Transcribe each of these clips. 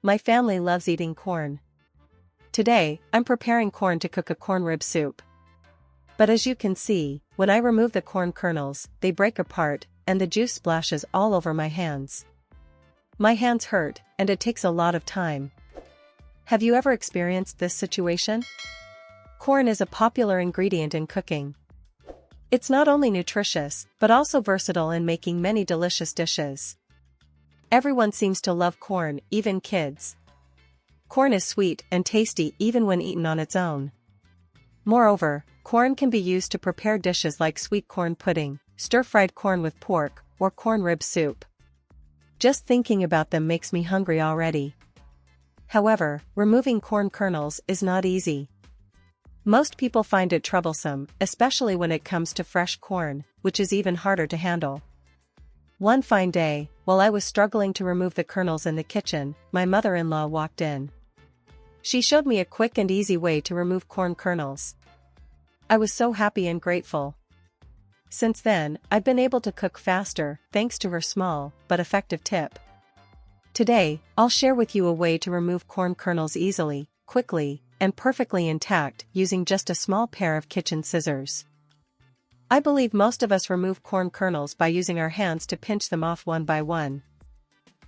My family loves eating corn. Today, I'm preparing corn to cook a corn rib soup. But as you can see, when I remove the corn kernels, they break apart, and the juice splashes all over my hands. My hands hurt, and it takes a lot of time. Have you ever experienced this situation? Corn is a popular ingredient in cooking. It's not only nutritious, but also versatile in making many delicious dishes. Everyone seems to love corn, even kids. Corn is sweet and tasty even when eaten on its own. Moreover, corn can be used to prepare dishes like sweet corn pudding, stir-fried corn with pork, or corn rib soup. Just thinking about them makes me hungry already. However, removing corn kernels is not easy. Most people find it troublesome, especially when it comes to fresh corn, which is even harder to handle. One fine day, while I was struggling to remove the kernels in the kitchen, my mother-in-law walked in. She showed me a quick and easy way to remove corn kernels. I was so happy and grateful. Since then, I've been able to cook faster, thanks to her small, but effective tip. Today, I'll share with you a way to remove corn kernels easily, quickly, and perfectly intact using just a small pair of kitchen scissors. I believe most of us remove corn kernels by using our hands to pinch them off one by one.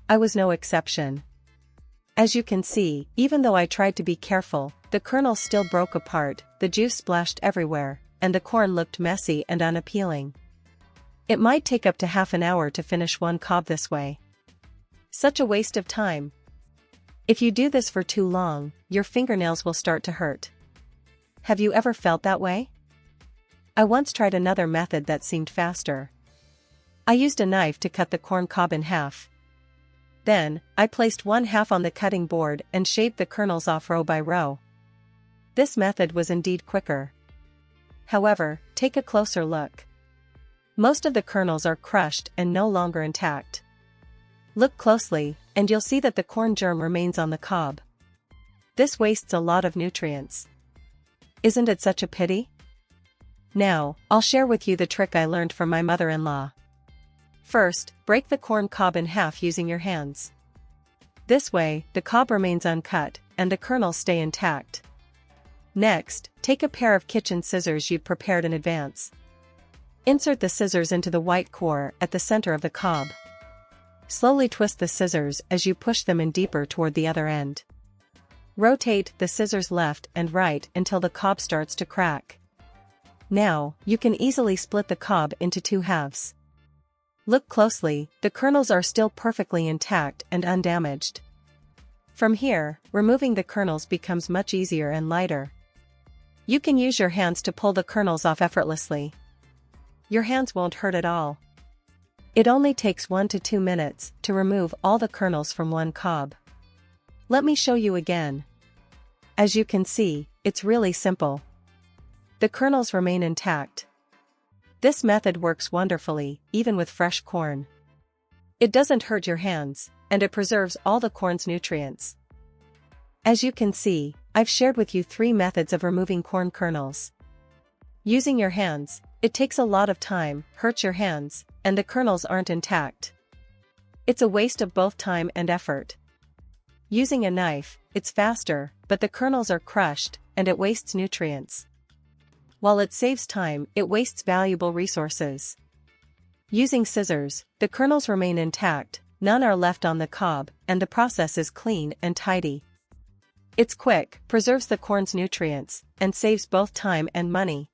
I was no exception. As you can see, even though I tried to be careful, the kernels still broke apart, the juice splashed everywhere, and the corn looked messy and unappealing. It might take up to half an hour to finish one cob this way. Such a waste of time. If you do this for too long, your fingernails will start to hurt. Have you ever felt that way? I once tried another method that seemed faster. I used a knife to cut the corn cob in half. Then, I placed one half on the cutting board and shaved the kernels off row by row. This method was indeed quicker. However, take a closer look. Most of the kernels are crushed and no longer intact. Look closely, and you'll see that the corn germ remains on the cob. This wastes a lot of nutrients. Isn't it such a pity? Now, I'll share with you the trick I learned from my mother-in-law. First, break the corn cob in half using your hands. This way, the cob remains uncut, and the kernels stay intact. Next, take a pair of kitchen scissors you've prepared in advance. Insert the scissors into the white core at the center of the cob. Slowly twist the scissors as you push them in deeper toward the other end. Rotate the scissors left and right until the cob starts to crack. Now, you can easily split the cob into two halves. Look closely, the kernels are still perfectly intact and undamaged. From here, removing the kernels becomes much easier and lighter. You can use your hands to pull the kernels off effortlessly. Your hands won't hurt at all. It only takes 1 to 2 minutes to remove all the kernels from one cob. Let me show you again. As you can see, it's really simple. The kernels remain intact. This method works wonderfully, even with fresh corn. It doesn't hurt your hands, and it preserves all the corn's nutrients. As you can see, I've shared with you 3 methods of removing corn kernels. Using your hands, it takes a lot of time, hurts your hands, and the kernels aren't intact. It's a waste of both time and effort. Using a knife, it's faster, but the kernels are crushed, and it wastes nutrients. While it saves time, it wastes valuable resources. Using scissors, the kernels remain intact, none are left on the cob, and the process is clean and tidy. It's quick, preserves the corn's nutrients, and saves both time and money.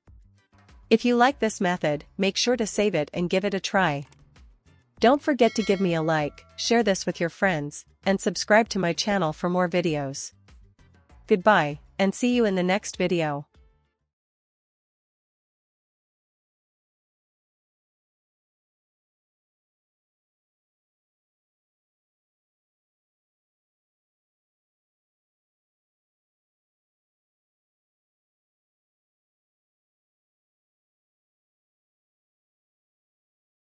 If you like this method, make sure to save it and give it a try. Don't forget to give me a like, share this with your friends, and subscribe to my channel for more videos. Goodbye, and see you in the next video.